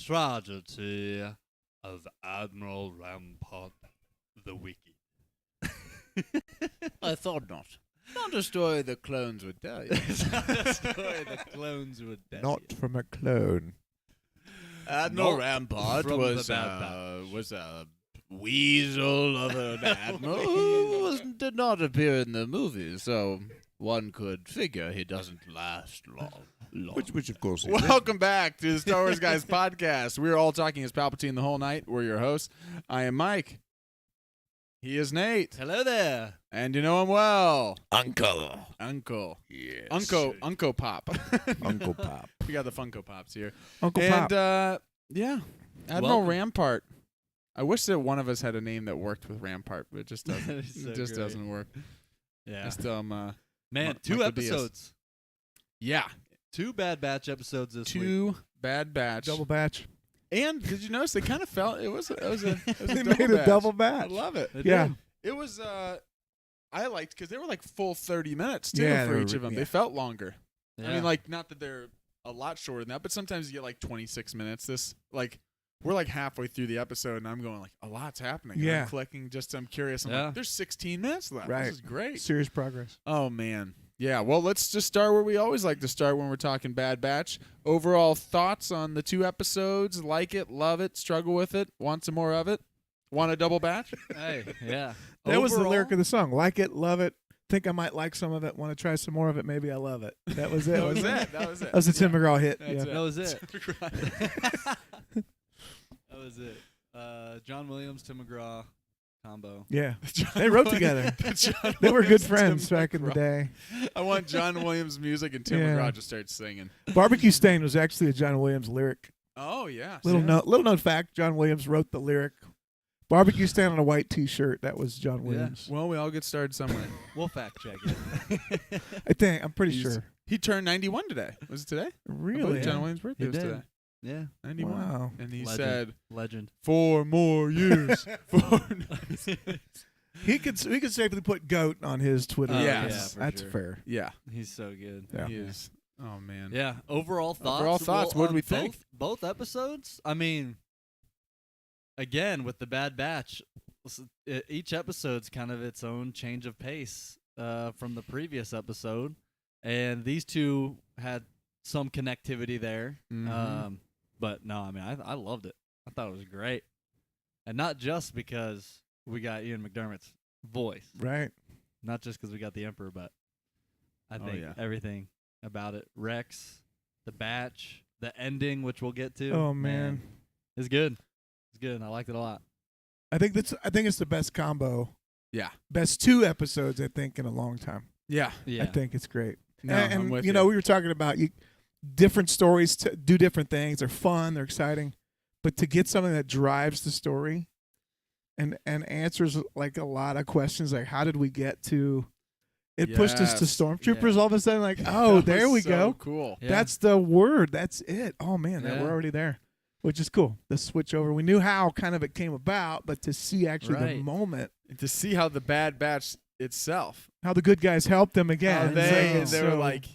tragedy of Admiral Rampart the Wicked. I thought not. Not a story the clones would tell you. It's not a story the clones would tell Not you. from a clone. Admiral Not Rampart from was the Bad Batch. was a weasel of an admiral who did not appear in the movie, so one could figure he doesn't last long. Which of course, he did. Welcome back to the Star Wars Guys podcast. We're all talking as Palpatine the whole night. We're your hosts. I am Mike. He is Nate. Hello there. And you know him well. Uncle. Yes. Yes. Uncle Pop. Uncle Pop. We got the Funko Pops here. Uncle And, Pop. yeah. Admiral Welcome. Rampart. I wish that one of us had a name that worked with Rampart, but it just doesn't. That is so it just great. doesn't work. Yeah. Just, Man, Mi- 2 Michael Diaz. episodes. yeah. 2 Bad Batch episodes this week. 2 Bad Batch. Double batch. And did you notice they kind of felt it was a They double made a batch. double I batch. love it. They Yeah. did. It was I liked because they were like full 30 minutes too Yeah, for they each were- of them. yeah. They felt longer. I Yeah. mean, like not that they're a lot shorter than that, but sometimes you get like 26 minutes. This like we're like halfway through the episode, and I'm going like a lot's happening. And Yeah. I'm clicking. I'm curious. I'm Yeah. like, there's 16 minutes left. Right. This is great. Serious progress. Oh man. Yeah. Well, let's just start where we always like to start when we're talking Bad Batch. Overall thoughts on the 2 episodes? Like it, love it, struggle with it, want some more of it, want a double batch? Hey, yeah. That was the Overall- lyric of the song. Like it, love it. Think I might like some of it. Want to try some more of it. Maybe I love it. That was it. That was wasn't it. That was it. That was a Tim McGraw hit. That's Yeah. it. That was it. Right. That was it. John Williams, Tim McGraw combo. Yeah. John They wrote Williams- together. John They were Williams, good friends Tim back in the McGraw. day. I want John Williams music and Tim Yeah. McGraw to start singing. Barbecue Stain was actually a John Williams lyric. Oh yeah. Little See? little known fact: John Williams wrote the lyric. Barbecue Stain on a white T-shirt. That was John Williams. Well, we all get started somewhere. We'll fact check it. I think. I'm pretty He's- sure. He turned 91 today. Was it today? I Really? believe John Williams' birthday He was did. today. Yeah. 91. Wow. And he Legend. said, Legend. 4 more years. 4 He could safely put goat on his Twitter. Oh, Yes. yeah, for That's sure. fair. Yeah. He's so good. Yeah. He is. Oh man. Yeah. Overall thoughts. Overall thoughts, Well, what'd on we think? Both episodes. I mean, again with the Bad Batch, each episode's kind of its own change of pace from the previous episode, and these 2 had some connectivity there. Mhm. But no, I mean, I loved it. I thought it was great, and not just because we got Ian McDermott's voice, Right. not just because we got the Emperor, but I Oh, think yeah. everything about it, Rex, the Batch, the ending, which we'll get to. Oh man. It's good. It's good. I liked it a lot. I think it's the best combo. Yeah. Best 2 episodes I think in a long time. Yeah. Yeah. I think it's great. No, and I'm with you know, we were talking about different stories do different things. They're fun, they're exciting, but to get something that drives the story and answers like a lot of questions, like how did we get to? It pushed us to Yes. stormtroopers. Yeah. All of a sudden, like, oh, That there was we so go. Cool. Yeah. That's the word. That's it. Oh man, Yeah. we're already there, which is cool. The switch over. We knew how kind of it came about, but to see actually the Right. moment, And to see how the Bad Batch itself, how the good guys helped them again. how they It's were so- like,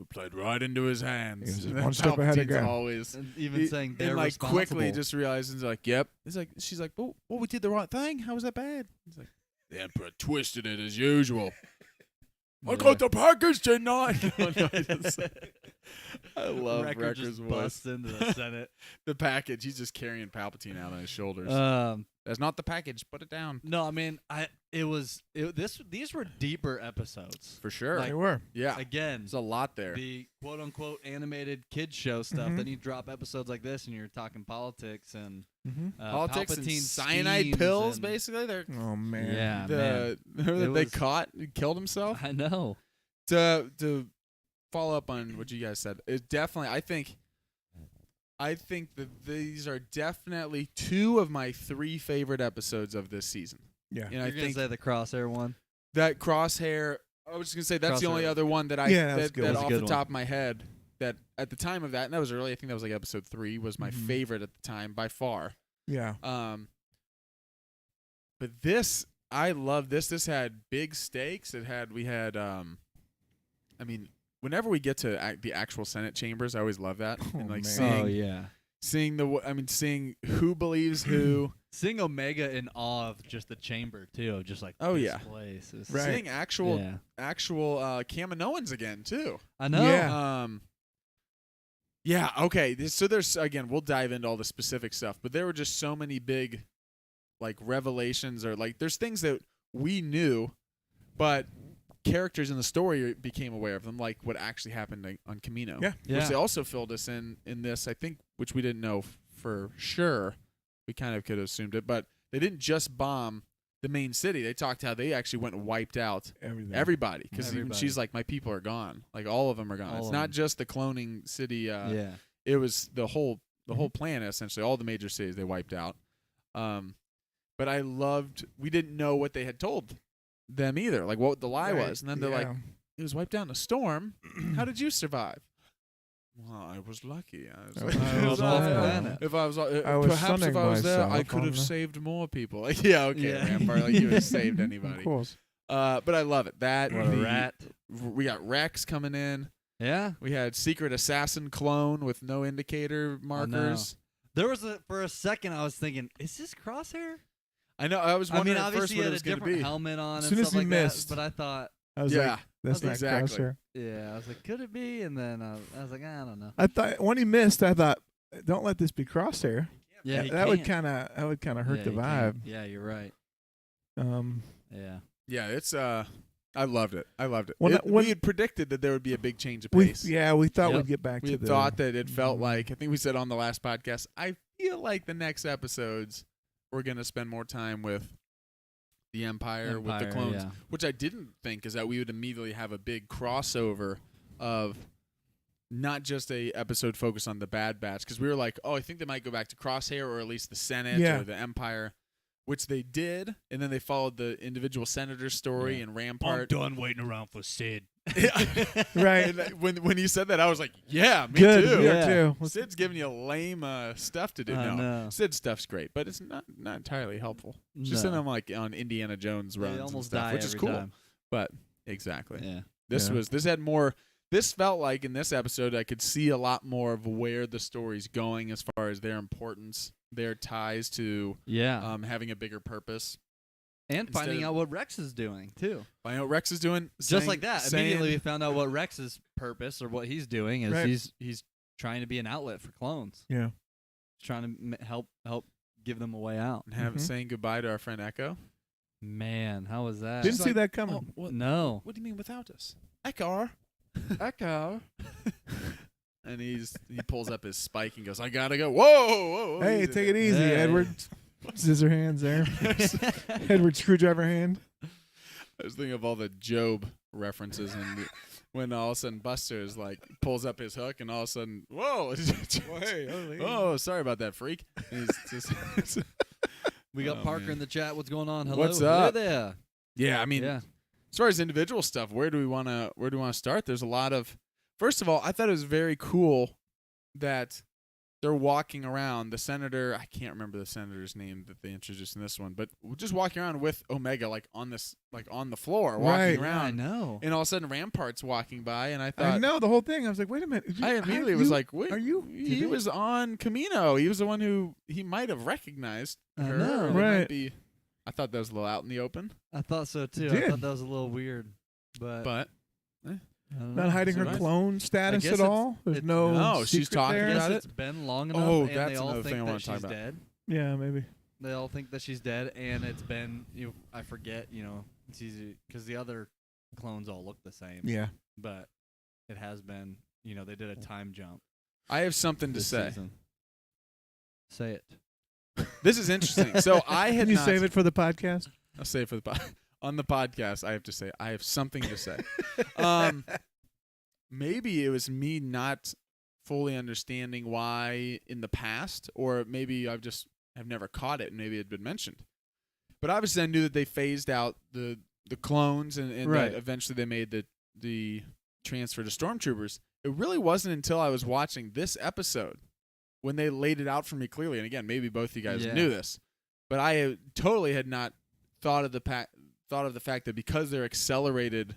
we played right into his hands. He was And just one step ahead of Palpatine's God. always. And even He- saying and they're like quickly responsible. just realizes like, yep. He's like, she's like, well, we did the right thing. How was that bad? He's like, the Emperor twisted it as usual. I got the package tonight. I love Wrecker Wrecker's just voice. busts into the Senate. The package. He's just carrying Palpatine out on his shoulders. That's not the package. Put it down. No, I mean, these were deeper episodes. For sure. Like, They were. yeah. Again, There's a lot there. the quote unquote animated kids show stuff. Mhm. Then you drop episodes like this, and you're talking politics and Mm-hmm. Politics and Palpatine's cyanide schemes pills, and- basically. They're Oh man. Yeah, man. the remember It that they was- caught he killed himself. I know. To follow up on what you guys said, it definitely I think that these are definitely 2 of my 3 favorite episodes of this season. Yeah. And You're I gonna think say the crosshair one. that Crosshair, I was just gonna say that's the Crosshair. only other one that I Yeah, that's good. that That's a off good the one. top of my head that at the time of that, and that was early, I think that was like episode 3 was my Mhm. favorite at the time by far. Yeah. But this, I love this. This had big stakes. We had I mean, whenever we get to the actual Senate chambers, I always love that. Oh, and like man. seeing yeah. seeing seeing who believes who. Seeing Omega in awe of just the chamber too, of just like Oh, this yeah. place. Is Right. Seeing actual Yeah. Kaminoans again too. I know. Yeah. Yeah, okay. So there's again, we'll dive into all the specific stuff, but there were just so many big like revelations or like there's things that we knew, but characters in the story became aware of them, like what actually happened on Camino. Yeah. Which they also filled us in this, I think, which we didn't know for sure. We kind of could have assumed it, but they didn't just bomb the main city. They talked how they actually went and wiped out Everything. everybody, because Everybody. she's like, my people are gone, like all of them are gone. All It's of not them. just the cloning city. Yeah. It was the whole planet essentially. All the major cities they wiped out. But I loved. We didn't know what they had told them either, like what the lie Right. was, and then they're like, "It was wiped out in a storm. How did you survive?" Well, I was lucky. I was off off planet. If I was, I was perhaps if sunning I was there, I myself could on have the- saved more people. Like, yeah, okay, Yeah. Rampart, like you would have saved Of anybody. course. But I love it. That What a the- rat. We got Rex coming in. Yeah. We had secret assassin clone with no indicator markers. There was for a second I was thinking, is this Crosshair? I know. I was I mean, wondering at first obviously what he it had a was going to different be. helmet on As and soon as stuff he like missed. that, but I thought, I was Yeah. like, that's Okay. not Exactly. Crosshair. yeah, I was like, could it be? And then I was like, I don't know. I thought when he missed, I thought, don't let this be Crosshair. Yeah, he that would can't. kind of hurt Yeah, the he vibe. can't. Yeah, you're right. Yeah. Yeah, it's I loved it. I loved it. When- We had predicted that there would be a big change of we pace. thought Yep. we'd get back We to had the thought that it felt Mhm. like, I think we said on the last podcast, I feel like the next episodes we're going to spend more time with the Empire with the clones, Yeah. which I didn't think is that we would immediately have a big crossover of not just a episode focused on the Bad Batch, because we were like, oh, I think they might go back to Crosshair or at least the Senate Yeah. or the Empire, which they did, and then they followed the individual senator's story Yeah. and Rampart. done waiting around for Sid. Right. And when you said that, I was like, yeah, me Good. too. Me Yeah. too. Sid's giving you lame stuff to do. I No, know. Sid stuff's great, but it's not entirely helpful. Just sitting No. on like on Indiana Jones runs They and almost stuff, die which is every cool. time. But exactly, Yeah. this had more. This felt like in this episode I could see a lot more of where the story's going as far as their importance, their ties to Yeah. having a bigger purpose. And instead finding of- out what Rex is doing too. I know what Rex is doing Just saying- like that. saying- Immediately we found out what Rex's purpose or what he's doing is. Right. He's trying to be an outlet for clones. Yeah. He's trying to help give them a way out. and have Mhm. saying goodbye to our friend Echo. Man, how was that? Didn't She's see like, that coming. Oh, what, No. what do you mean without us, Echo? Echo. And he pulls up his spike and goes, I gotta go. Whoa, whoa. Hey, easy take it there." easy, Hey. Edward. Scissor hands there. Edward screwdriver hand. I was thinking of all the Job references and when all of a sudden Buster is like pulls up his hook and all of a sudden, whoa. Oh, sorry about that, freak. And he's just We got Oh, Parker man. in the chat. What's going on? Hello. What's Hello up? there. Yeah, I mean, Yeah. as far as individual stuff, where do we want to start? There's a lot of. First of all, I thought it was very cool that they're walking around. The senator, I can't remember the senator's name that they introduced in this one, but just walking around with Omega, like on the floor, walking Right. Yeah, I around, know. and all of a sudden Rampart's walking by, and I I thought. know the whole thing. I was like, wait a minute. I immediately was like, "Wait, are you- He did was on Camino. He was the one who he might have recognized I her. know. or they might Right. be- I thought that was a little out in the open, I thought so too. did. I thought that was a little weird. But, but I don't not know. hiding her Surprised. clone status guess at it's- all? There's it- no. No, she's secret talking there? I about guess it? it's been long enough, Oh, and that's they all another thing I think wanna that talk she's about. dead. Yeah, maybe. They all think that she's dead, and it's been I forget. It's easy because the other clones all look the same. Yeah. But it has been. They did a time jump. I have something to this say. season. Say it. This is interesting. So I had Can you not, save it for the podcast? I'll save it for the on the podcast. I have to say I have something to say. Maybe it was me not fully understanding why in the past, or maybe I've never caught it and maybe it had been mentioned. But obviously I knew that they phased out the clones and Right. that eventually they made the transfer to stormtroopers. It really wasn't until I was watching this episode when they laid it out for me clearly. And again, maybe both of you guys Yeah. knew this, but I totally had not thought of the fact that because they're accelerated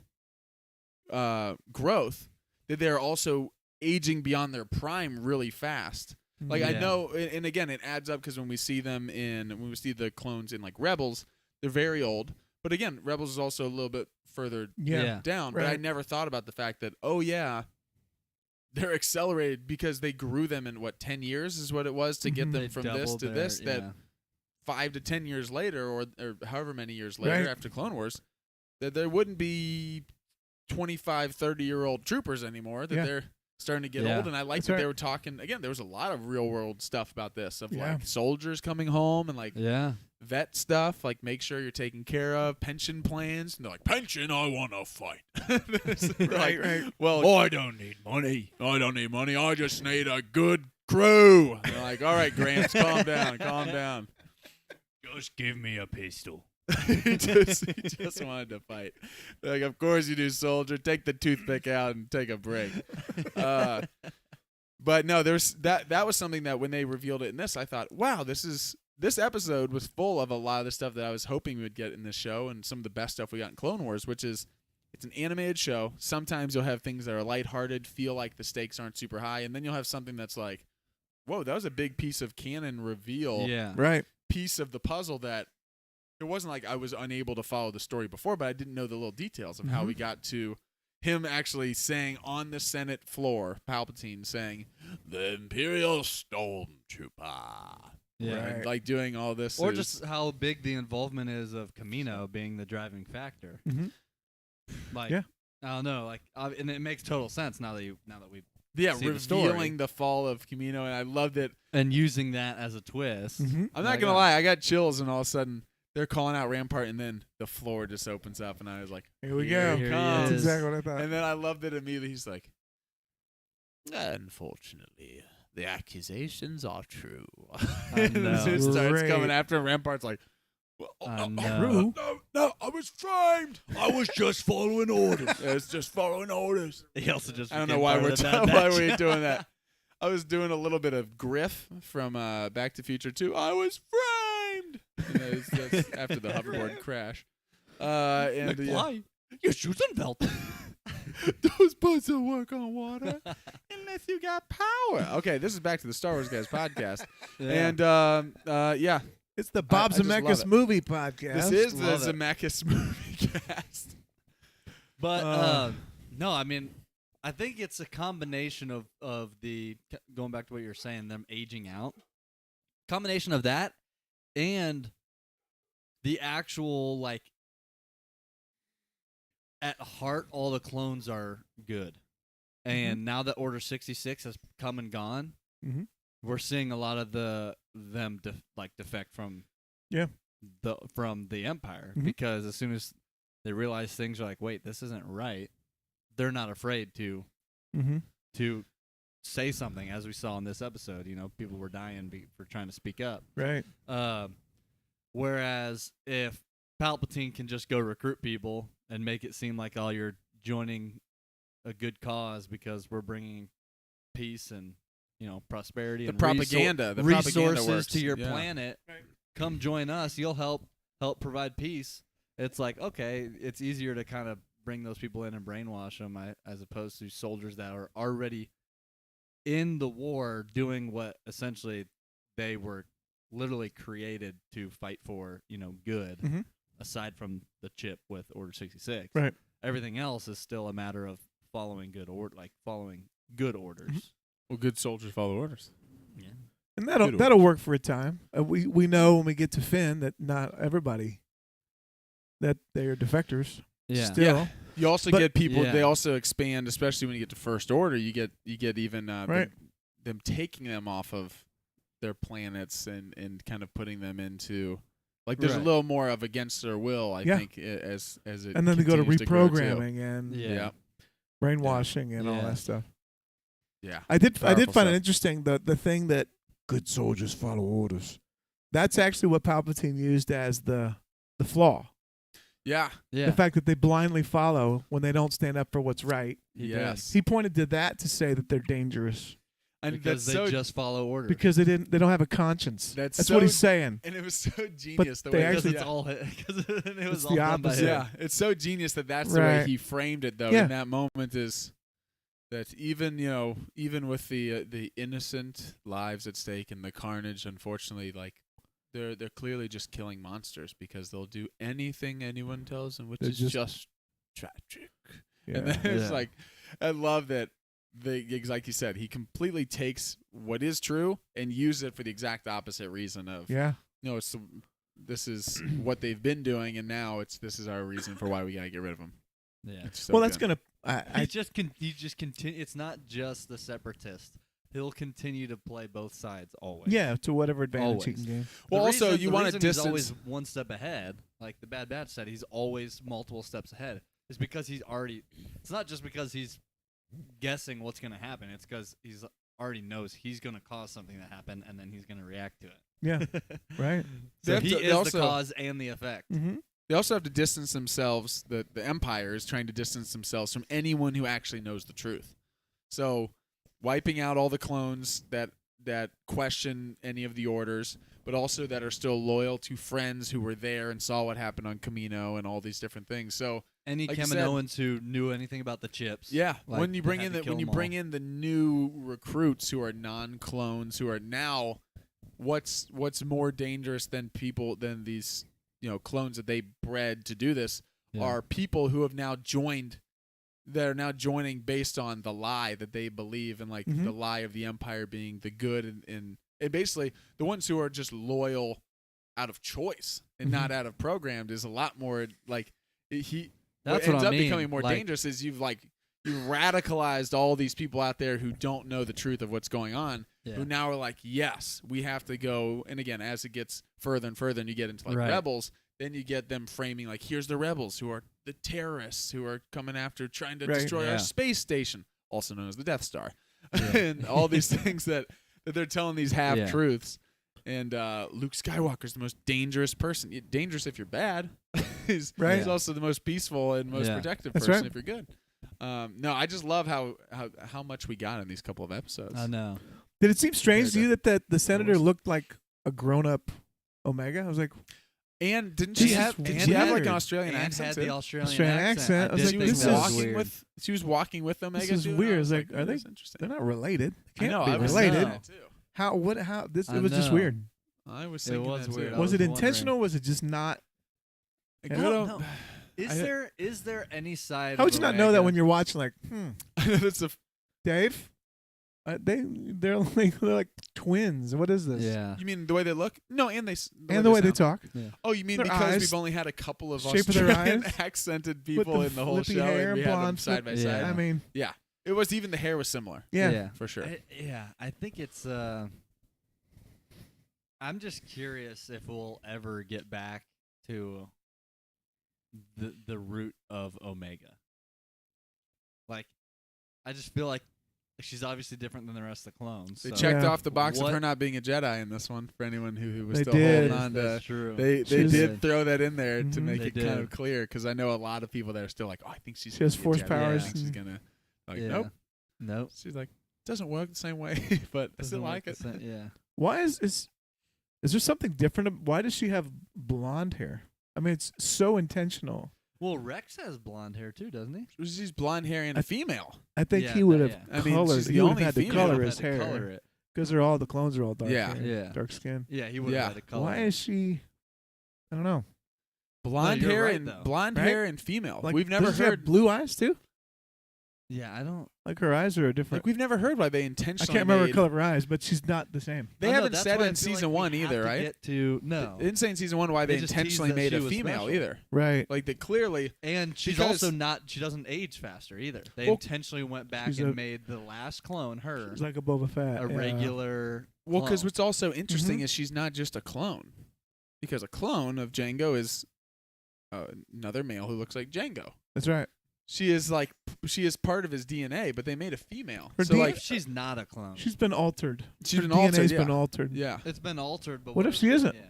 growth, that they're also aging beyond their prime really fast. Like I Yeah. know, and again, it adds up because when we see the clones in like Rebels, they're very old. But again, Rebels is also a little bit further Yeah. down. But I Right. never thought about the fact that they're accelerated because they grew them in 10 years is what it was to get Mhm. them They from this doubled to their- this. That yeah. 5 to 10 years later, or however many years later Right. after Clone Wars, that there wouldn't be 25, 30-year-old troopers anymore. That Yeah. they're starting to get Yeah. old. And I like That's that they right. were talking again. There was a lot of real world stuff about this of Yeah. like soldiers coming home and like Yeah. vet stuff, like make sure you're taken care of, pension plans. And they're like, pension, I want to fight. Right, right. Well, I don't need money. I just need a good crew. And they're like, all right, Gramps, calm down. Just give me a pistol. he just wanted to fight. Like, of course you do, soldier. Take the toothpick out and take a break. But no, there's that was something that when they revealed it in this, I thought, wow, this episode was full of a lot of the stuff that I was hoping we would get in this show, and some of the best stuff we got in Clone Wars, which is it's an animated show. Sometimes you'll have things that are lighthearted, feel like the stakes aren't super high, and then you'll have something that's like, whoa, that was a big piece of canon reveal, Yeah. Right. piece of the puzzle that it wasn't like I was unable to follow the story before, but I didn't know the little details of how we got to him actually saying on the Senate floor, Palpatine saying, the Imperial Stormtrooper. Yeah. Right. And, like doing all this. Or is- just how big the involvement is of Camino being the driving factor. Mhm. Like, Yeah. I don't know, like, and it makes total sense now that we revealing see the story. the fall of Camino, and I loved it. and using that as a twist. Mhm. I'm Like, not gonna lie, I got chills, and all of a sudden they're calling out Rampart, and then the floor just opens up, and I was like, Here we Here go. he Here he That's is. exactly what I thought. and then I loved it immediately. He's like, unfortunately, the accusations are true. I know. It starts Great. coming after him. Rampart's like, I know. True. no, I was framed. I was just following orders. It's just following orders. He also just I don't know became why part we're of the Bad why Batch. we're doing that. I was doing a little bit of Griff from Back to Future 2. I was framed. And that's after the hoverboard crash. And McFly, you're shooting belt. those boats don't work on water unless you got power. Okay, this is Back to the Star Wars Guys podcast, and yeah, It's the Bob I just love Zemeckis it. movie podcast. this is the love it. Zemeckis movie cast. But no, I mean, I think it's a combination of the going back to what you're saying, them aging out, combination of that, and the actual like at heart, all the clones are good, and now that Order 66 has come and gone, Mhm. we're seeing a lot of them defect from from the Empire Mhm. because as soon as they realize things are like, wait, this isn't right, they're not afraid to say something, as we saw in this episode. You know, people were dying for trying to speak up. Right. Whereas if Palpatine can just go recruit people and make it seem like, oh, you're joining a good cause because we're bringing peace and, you know, prosperity The and propaganda resources works. to your Yeah. planet. Come join us. You'll help provide peace. It's like, okay, it's easier to kind of bring those people in and brainwash them as opposed to soldiers that are already in the war doing what essentially they were literally created to fight for, you know, good, Mhm. aside from the chip with Order 66. Right. Everything else is still a matter of following good orders. Well, good soldiers follow orders. Yeah. And Good that'll work for a time. We know when we get to Finn that not everybody that they are defectors. Yeah. Still. Yeah. You also But- get people. Yeah. They also expand, especially when you get to First Order. You get even Right. them taking them off of their planets and kind of putting them into like there's a Right. little more of against their will. I Yeah. think as it And then they go to continues grow, too. reprogramming and Yeah. brainwashing and all Yeah. that stuff. Yeah. I did Powerful find it stuff. interesting the thing that good soldiers follow orders. That's actually what Palpatine used as the flaw. Yeah. Yeah. The fact that they blindly follow when they don't stand up for what's right. He Yes. He pointed to that to say that they're dangerous And because that's they so just follow orders. because they don't have a conscience. That's That's so what he's saying. and it was so genius the they way because actually- it's all because it was It's all the done by opposite. him. yeah, it's so genius that that's the way Right. he framed it though. Yeah. In that moment is that even even with the innocent lives at stake and the carnage, unfortunately, like they're clearly just killing monsters because they'll do anything anyone tells them, which They're is just tragic. Yeah. And then it's Yeah. like, I love that. Like you said, he completely takes what is true and uses it for the exact opposite reason of yeah. no, this is what they've been doing, and now this is our reason for why we gotta get rid of them. Yeah. It's so Well, that's good. gonna. He just continue. It's not just the separatist. He'll continue to play both sides always. Yeah, to whatever advantage he Always. can gain. Well, The also reason- you the want to reason distance. He's always one step ahead. Like the Bad Batch said, he's always multiple steps ahead. It's because he's already. It's not just because he's guessing what's going to happen. It's because he's already knows he's going to cause something to happen, and then he's going to react to it. Yeah. Right. They So have he to- they is also- the cause and the effect. Mm-hmm. They also have to distance themselves. The Empire is trying to distance themselves from anyone who actually knows the truth. So, wiping out all the clones that question any of the orders, but also that are still loyal to friends who were there and saw what happened on Camino and all these different things. So, Any Like you said- Kaminoans who knew anything about the chips. yeah, Like, when you they bring had in to the kill when you them bring all. in the new recruits who are non-clones who are now what's more dangerous than these clones that they bred to do this Yeah. are people who have now joined. They're now joining based on the lie that they believe in, like Mhm. the lie of the Empire being the good, and basically the ones who are just loyal out of choice and not out of programmed is a lot more like That's what what ends I up mean. becoming more Like, dangerous is you radicalized all these people out there who don't know the truth of what's going on, Yeah. who now are like, yes, we have to go. And again, as it gets further and further and you get into like Right. rebels, then you get them framing like, here's the rebels who are the terrorists who are coming after trying to Right. destroy Yeah. our space station, also known as the Death Star. Yeah. And all these things that they're telling these half Yeah. truths. And Luke Skywalker's the most dangerous person. Dangerous if you're bad. he's Right. he's also the most peaceful and most Yeah. protective That's person right. if you're good. No, I just love how much we got in these couple of episodes. I know. Did it seem strange to Compared you that the senator was- looked like a grown-up Omega? I was like, And didn't This she is have? Did she weird. have like an Australian And accent? had too? the Australian Australian accent. I was did like, she think was this that is walking weird. with. She was walking with Omega. is too, and I weird. was It's like, "Oh, are that's they- interesting?" they're not related. They I can't know. be I was related. thinking that too. How? This I it was just know. weird. I was It thinking was that too. weird. I Was it was intentional? Was it just not? I Yeah. don't Well, know. no. Is there any side? How would of you not know that Omega- when you're watching? Like, That's a. Dave, they're like twins. What is this? Yeah. You mean the way they look? No, and And the way they sound. talk. Oh, you mean Their because eyes, we've only had a couple of shape of their Australian eyes, accented With people the in the whole flippy show, hair, and we had them blonde side by flip- side. Yeah. I mean, Yeah, it was even the hair was similar yeah. for sure. I think it's. I'm just curious if we'll ever get back to the root of Omega. Like, I just feel like she's obviously different than the rest of the clones. They so checked Yeah. off the box of What- her not being a Jedi in this one for anyone who was They still did. holding on to. That's true. They She's- did throw that in there to Mhm. make They it kind of did. clear because I know a lot of people that are still like, oh, I think she's She has gonna be a force Jedi. powers I think she's and- gonna like Yeah. nope. Nope. She's like doesn't work the same way, but I still Doesn't like look it. the same- Yeah. Why is there something different? Why does she have blonde hair? I mean, it's so intentional. Well, Rex has blonde hair too, doesn't he? She's blonde hair and a female. I think Yeah, he would have yeah. I mean, colored. she's the He would have only had to female. color Had his to hair Color it. because the clones are all dark. Yeah. hair, Yeah. dark skin. Yeah, he would Yeah. have had to color. Why it. is she? I don't know. Blonde you're hair right, and though. blonde Right? hair and female. Like, We've never does she have heard blue eyes too. Yeah, I don't. Like her eyes are different. we've never heard why they I intentionally. can't remember made, the color of her eyes, but she's not the same. They I know, haven't that's said why I in feel like season we 1 have either, to right? get to no. They didn't say in season 1 why they They just intentionally teased that made she a was female special. either. Right. Like they clearly. And she's Because- also not. She doesn't age faster either. They Well, intentionally went back she's and a- made the last clone her She's like a Boba Fett. a yeah. regular. Well, because clone. what's also interesting Mhm. is she's not just a clone, because a clone of Django is another male who looks like Django. That's right. She is part of his DNA, but they made a female. Her so DNA like she's not a clone. She's been altered. she's Her been DNA's altered. Yeah. been altered. Yeah. It's been altered, but What if she isn't? Yeah.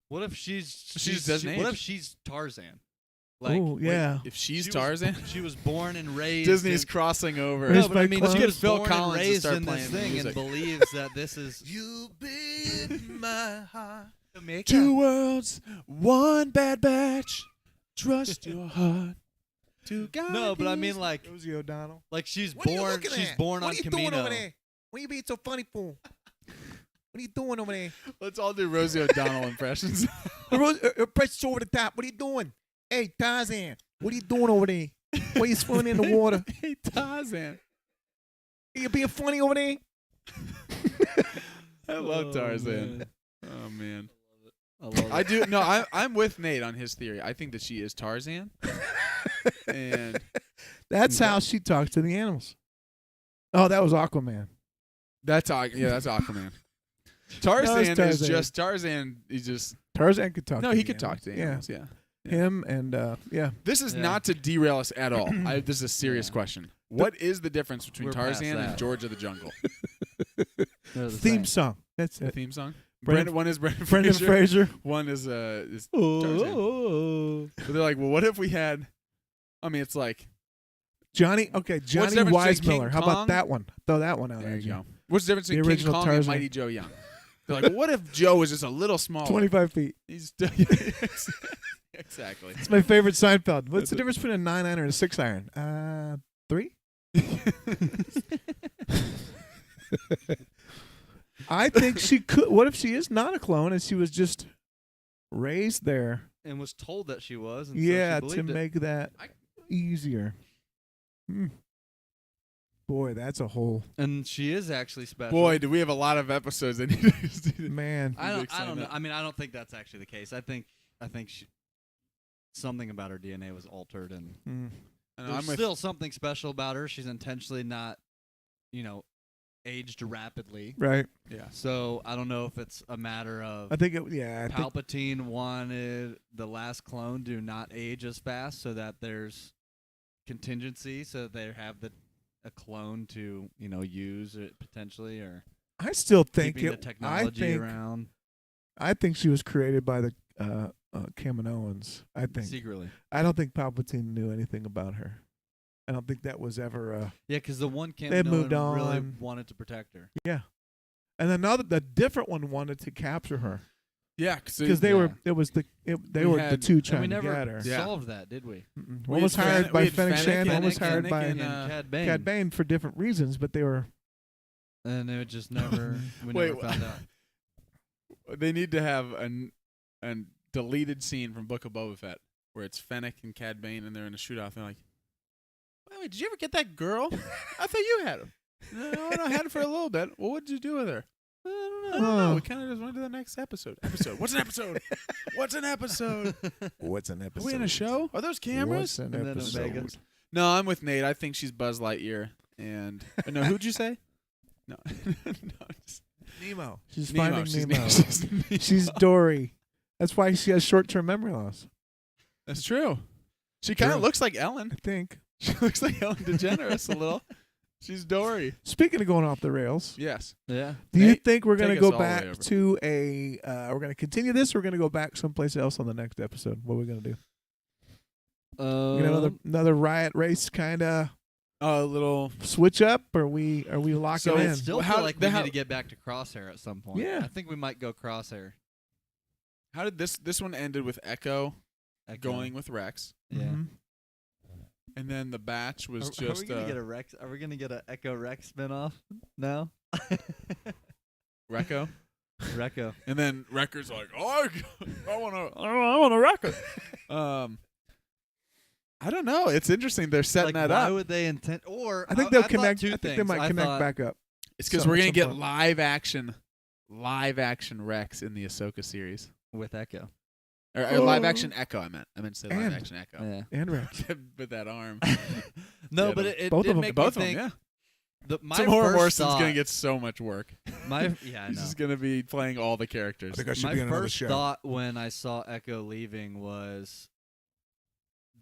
What if she's She just doesn't What age. if she's Tarzan? Oh yeah. If she's she was- Tarzan, She was born and raised. Disney's in, crossing over. Raised no, but I by mean, clones. she Get was Phil born Collins and to raised start in this playing the thing and music. believes that this is You've been my heart. Jamaica. Two worlds, one bad batch. Trust your heart. to God. No, but I mean like Rosie O'Donnell. she's What are you born. looking She's at? born What on are you Camino. doing over there? What are you being so funny for? What are you doing over there? Let's all do Rosie O'Donnell impressions. Press over the top. What are you doing? Hey, Tarzan. What are you doing over there? Why are you swimming in the water? Hey, Tarzan. You being funny over there? I love Oh, Tarzan. man. Oh man. I love it. I do. No, I'm with Nate on his theory. I think that she is Tarzan. And That's how she talks to the animals. Oh, that was Aquaman. that's Aquaman. Tarzan is Tarzan. just Tarzan. He's just Tarzan could talk. no. to He the could talk to animals. animals. Yeah. Him and yeah. This is Yeah. not to derail us at all. This is a serious Yeah. question. What is the difference between We're past Tarzan and that. George of the Jungle? They're the Theme same. song. That's The it. theme song. Brendan- One is Brendan Brendan Fraser. Fraser. One is Tarzan. Oh. But they're like, well, what if we had? I mean, it's like Johnny. Okay, the Johnny difference between Weissmuller. King How about Kong? that one? Throw that one out. there at you go. What's the difference The between King original Kong and Tarzan. Mighty Joe Young? They're like, well, what if Joe was just a little smaller? 25 feet. He's exactly. It's my favorite Seinfeld. What's That's the it. difference between a 9 iron and a 6 iron? 3. I think she could. What if she is not a clone and she was just raised there? And was told that she was. And Yeah, so she to believed it. make that easier. Hmm. Boy, that's a whole And she is actually special. Boy, do we have a lot of episodes that need to do man. I big don't know. sign up. I mean, I don't think that's actually the case. I think she, something about her DNA was altered, and Hmm. I know, there's I'm with still something special about her. She's intentionally not, aged rapidly. Right. yeah. So I don't know if it's a matter of I think it. Yeah. I think Palpatine wanted the last clone to not age as fast, so that there's contingency, so that they have a clone to use it potentially, or I still think keeping the it. technology around I think she was created by the Kaminoans. I think. secretly. I don't think Palpatine knew anything about her. I don't think that was ever. Yeah, because the one They moved Kaminoan really on. wanted to protect her. Yeah. And the different one wanted to capture her Yeah, because they were. It was they We were the had- two And trying we to never get her. Yeah. solved that, did we? Mm-mm. We One was had hired Fennec- by we had Fennec Shan. One was Fennec hired by and, Cad Bane. Cad Bane for different reasons, but they were. And it just never. We Wait, never found out. They need to have a deleted scene from Book of Boba Fett where it's Fennec and Cad Bane and they're in a shootout. And they're like, wait, did you ever get that girl? I thought you had her. No, I had her for a little bit. Well, what did you do with her? I don't know. Oh. We kind of just went to the next episode. What's an episode? What's an episode? What's an episode? Are we in a show? Are those cameras? What's an And then episode? Omega. No, I'm with Nate. I think she's Buzz Lightyear. And no, who'd you say? No, no, just Nemo. She's Nemo. finding She's Nemo. she's Nemo. She's Dory. That's why she has short-term memory loss. That's true. She kind of True. looks like Ellen. I think. She looks like Ellen DeGeneres a little. She's Dory. Speaking of going off the rails, Yes. Yeah. do you Nate, think we're going to take us go all the way back over. to a? We're going to continue this. Or we're going to go back someplace else on the next episode. What are we going to do? We're gonna have another riot race kind of A little. switch up. Or are we locking So in? I still Well, feel how- like the we how- need to get back to Crosshair at some point. Yeah. I think we might go Crosshair. How did this one ended with Echo Echo. going with Rex, Yeah. Mhm. and then the batch was Are we just gonna get a Rex? Are we gonna get a Echo Rex spinoff? No. Recco, Recco. and then Wrecker's like, oh, I want a Wrecker. I don't know. It's interesting. They're setting Like, that why up. would they intend? Or I think I they'll thought connect. Two I think they things. might I connect thought- back up. It's because some- we're gonna some get point. live action Rex in the Ahsoka series, with Echo. or live action Echo. I meant to say live And- action Echo. Yeah. And Rex. With that arm. No, Yeah, but it both did of 'em. make Both me of them, think. yeah. My Tim Horror first Morrison's thought, gonna get so much work. yeah, I He's know. just gonna be playing all the characters. My first thought when I saw Echo leaving was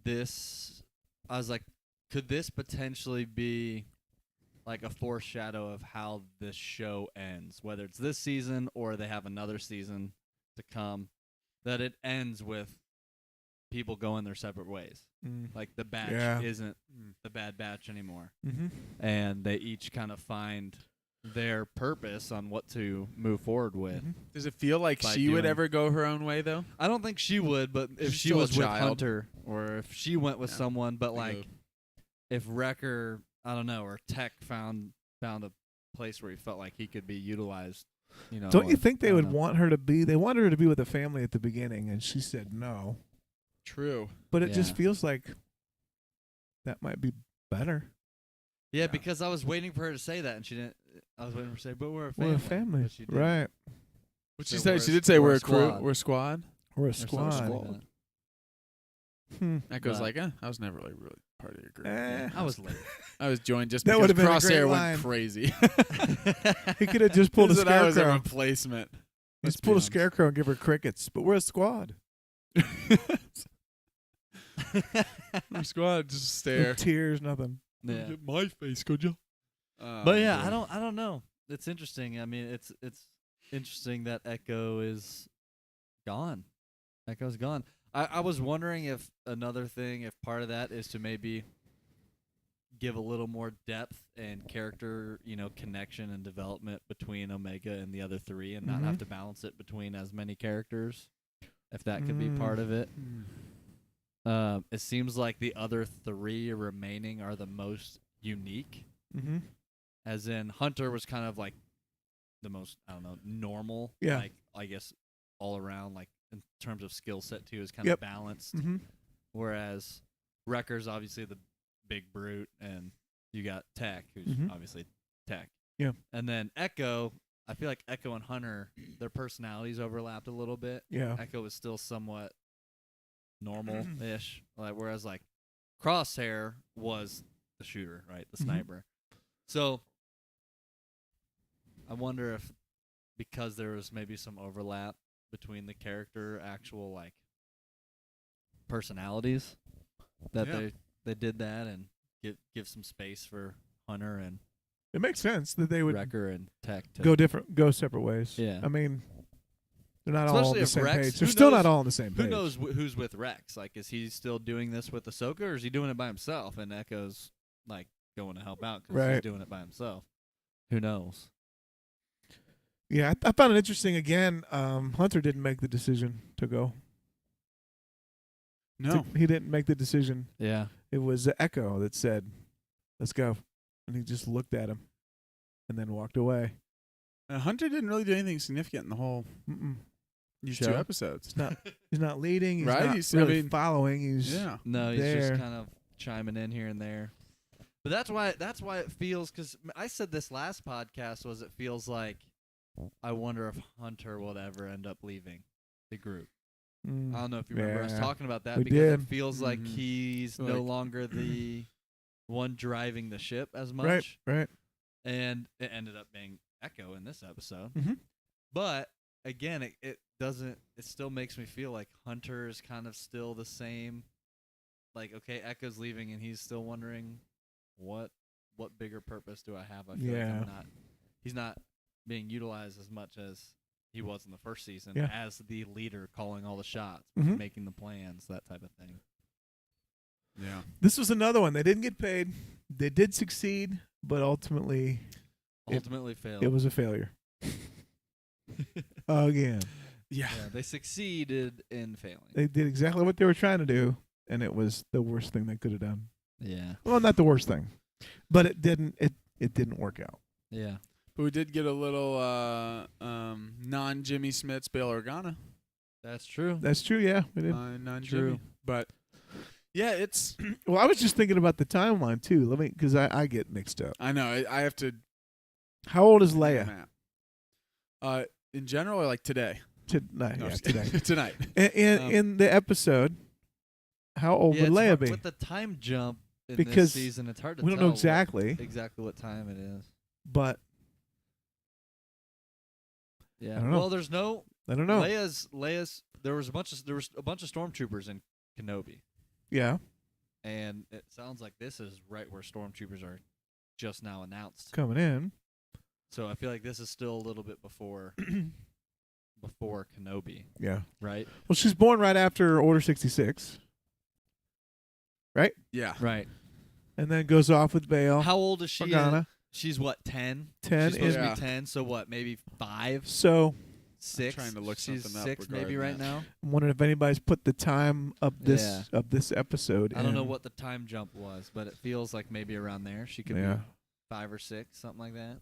this. I was like, could this potentially be like a foreshadow of how this show ends? Whether it's this season or they have another season to come, that it ends with people going their separate ways. Mm. Like the batch Yeah. isn't the Bad Batch anymore. Mm-hmm. And they each kind of find their purpose on what to move forward with. Mm-hmm. Does it feel like By she would doing- ever go her own way though? I don't think she would, but if She's she still a was with child. Hunter or if she went with Yeah. someone, but like Go. if Wrecker, I don't know, or Tech found a place where he felt like he could be utilized. Don't you think I they don't would know. want her to be? They wanted her to be with the family at the beginning, and she said no. True. But it just Yeah. feels like that might be better. Yeah, Yeah. because I was waiting for her to say that, and she didn't. I was waiting for her to say, "But we're a We're family." a family, But she didn't. right? What'd So she say? we're She a- did say we're we're a a crew. squad. We're a squad. We're a Or something squad. like that. Echo's But- like, I was never like really part of your group. I was late. I was joined just That because would've been a great Crosshair line. went crazy. He could have just pulled a He said I was a scarecrow. replacement. Let's Just pull be a honest. scarecrow and give her crickets. But we're a squad. Our squad just No stare. tears, nothing. Yeah. my face, could you? But yeah, I don't know. It's interesting. I mean, it's interesting that Echo is gone. Echo's gone. I was wondering if another thing, if part of that is to maybe give a little more depth and character, connection and development between Omega and the other three, and not have to balance it between as many characters. If that could be part of it. It seems like the other three remaining are the most unique. Mm-hmm. As in, Hunter was kind of like the most, I don't know, normal. Yeah. Like, I guess all around, like, in terms of skill set, too, is kind Yep. of balanced. Mm-hmm. Whereas Wrecker's obviously the big brute, and you got Tech, who's Mhm. obviously Tech. Yeah. And then Echo, I feel like Echo and Hunter, their personalities overlapped a little bit. Yeah. Echo was still somewhat normal-ish, whereas, like, Crosshair was the shooter, right? The Mhm. sniper. So I wonder if because there was maybe some overlap between the character actual like personalities that Yeah. they did that and give some space for Hunter and It makes sense that they would Wrecker and Tech to go separate ways. Yeah. I mean, they're not all on Especially the if same Rex- page. They're who still knows- not all on the same page. who knows who's with Rex? Like, is he still doing this with Ahsoka, or is he doing it by himself? And Echo's like going to help out because he's Right. doing it by himself. Who knows? Yeah, I found it interesting. Again, Hunter didn't make the decision to go. No. He didn't make the decision. Yeah. It was Echo that said, "Let's go," and he just looked at him, and then walked away. Hunter didn't really do anything significant in the whole Mm-mm. these Show? 2 episodes. He's not leading. He's Right, not he's- I really mean, following. He's Yeah. No, he's there. just kind of chiming in here and there. But that's why it feels, because I said this last podcast, was it feels like I wonder if Hunter will ever end up leaving the group. Mm. I don't know if you remember us Yeah. talking about that, We because did. it feels like Mhm. he's Like- no longer the one driving the ship as much. Right, right. And it ended up being Echo in this episode. Mhm. But again, it doesn't. It still makes me feel like Hunter is kind of still the same. Like, okay, Echo's leaving, and he's still wondering what bigger purpose do I have? I feel like he's not being utilized as much as he was in the first season Yeah. as the leader, calling all the shots, Mhm. making the plans, that type of thing. Yeah. This was another one. They didn't get paid. They did succeed, but ultimately Ultimately failed. it was a failure. Again, Yeah. Yeah, they succeeded in failing. they did exactly what they were trying to do, and it was the worst thing they could have done. Yeah. Well, not the worst thing, but it didn't. It didn't work out. Yeah. But we did get a little non-Jimmy Smits Bail Organa. That's true. That's true. Yeah, we did. Non-Jimmy. True. But yeah, it's Well, I was just thinking about the timeline too. Let me, because I get mixed up. I know I have to How old is do the Leia? map. In general, or like today. Tonight. No, Yeah, just- today. tonight. In the episode, how old Yeah, would it's Leia hard- be? with the time jump in Because this season, it's hard to We tell don't know exactly, exactly what time it is. but Yeah. I don't know. Well, there's no I don't know. Leia's. There was a bunch of stormtroopers in Kenobi, Yeah, and it sounds like this is right where stormtroopers are just now announced. coming in. So I feel like this is still a little bit before Kenobi, Yeah. right? Well, she's born right after Order 66, Yeah. Right. and then goes off with Bail How old is she? Organa. She's what, 10? 10 She's supposed in- to be 10, so what, maybe 5? So 6. trying to look She's something up 6 maybe regarding right that. now. I'm wondering if anybody's put the time of this Yeah. of this episode. I don't know in. what the time jump was, but it feels like maybe around there. She could Yeah. be 5 or 6, something like that.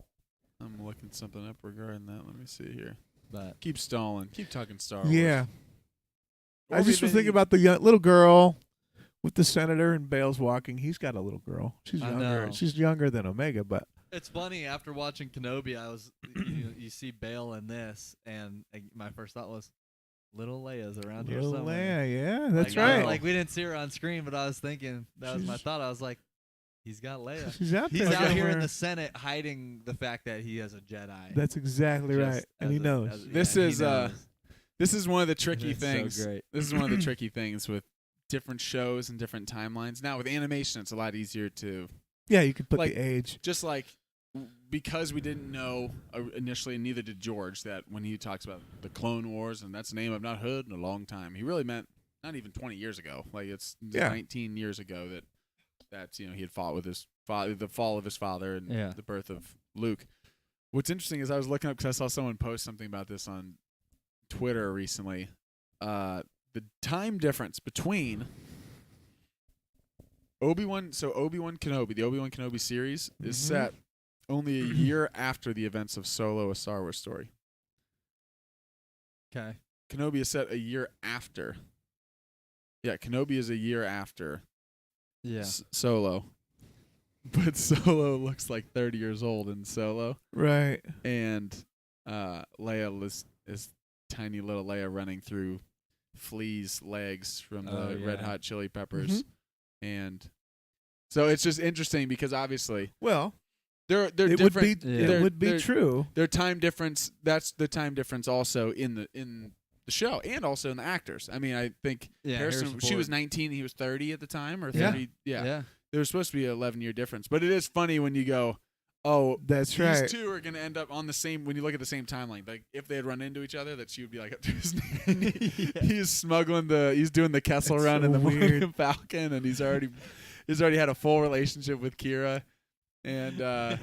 I'm looking something up regarding that. Let me see here. But Keep stalling. Keep talking Star Wars. Yeah. I Or just was maybe- thinking about the little girl with the senator and Bale's walking. He's got a little girl. She's I younger. know. She's younger than Omega, but it's funny after watching Kenobi, I was you see Bale in this, and my first thought was, little Leia's around here little somewhere. Leia, yeah, that's Like, right. Like we didn't see her on screen, but I was thinking that was my She's- thought. I was like, he's got Leia. She's out He's there out here in somewhere. the Senate hiding the fact that he has a Jedi. That's exactly Just right, and as he a- knows. as- This yeah, he is, knows. This is one of the tricky It's so things. great. This is one of the tricky things with different shows and different timelines. Now with animation, it's a lot easier to Yeah, you could put like- the age. just like because we didn't know initially, and neither did George, that when he talks about the Clone Wars, and that's a name I've not heard in a long time, he really meant not even 20 years ago. Like it's Yeah. 19 years ago that's he had fought with his father, the fall of his father, and Yeah. the birth of Luke. What's interesting is I was looking up because I saw someone post something about this on Twitter recently. The time difference between Obi-Wan Kenobi, the Obi-Wan Kenobi series, is Mhm. set only a year after the events of Solo, a Star Wars story. Okay. Kenobi is set a year after. Yeah, Kenobi is a year after Yeah. Solo. But Solo looks like 30 years old in Solo. Right. And Leia is tiny little Leia running through Flea's legs from the Oh, Red yeah. Hot Chili Peppers. And so it's just interesting because obviously Well, they're it would different. be Yeah. it They're- would be they're- true. Their time difference, that's the time difference also in the show and also in the actors. I mean, I think Yeah, Harrison, Harrison she was Ford. 19 and he was 30 at the time, or Yeah. 30. Yeah. Yeah. There was supposed to be an 11-year difference. But it is funny when you go, oh, That's these right. two are going to end up on the same, when you look at the same timeline. Like, if they had run into each other, that she would be like up to his knee. He's smuggling he's doing the Kessel It's Run so in the weird. Millennium Falcon, and he's already had a full relationship with Kira. And, Yep.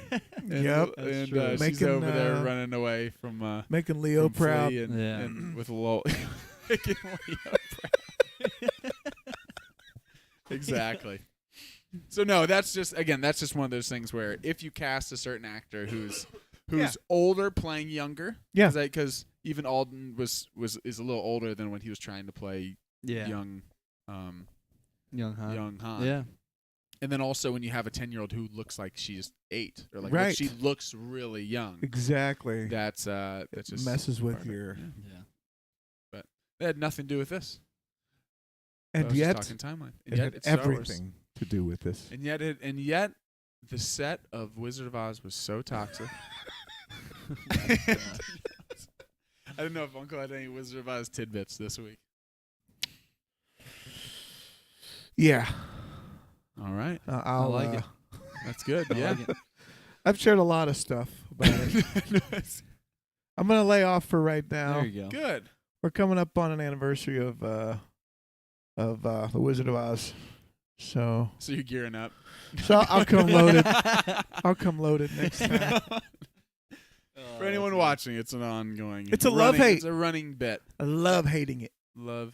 and true. she's Making, over there running away from Making Leo from Flea proud. and, Yeah. and with Lowell. Making Leo proud. Exactly. So no, that's just one of those things where if you cast a certain actor who's Yeah. older playing younger, Yeah. because even Alden is a little older than when he was trying to play Yeah. young Young Han. young Han. Yeah. And then also when you have a 10-year-old who looks like she's 8 or like Right. she looks really young, Exactly. that's just messes with part of it. your Yeah. Yeah. It had nothing to do with this. I and was yet just talking timeline. And it yet had it's Star Wars. everything to do with this. And yet the set of Wizard of Oz was so toxic. I don't know if Uncle had any Wizard of Oz tidbits this week. Yeah. All right. I'll like it. That's good. I Yeah. like it. I've shared a lot of stuff about it. I'm gonna lay off for right now. There you go. Good. We're coming up on an anniversary of the Wizard of Oz, so So you're gearing up. I'll come loaded. I'll come loaded next time. For anyone watching, it's an ongoing. It's a love-hate. It's a running bit. I love hating it. Love.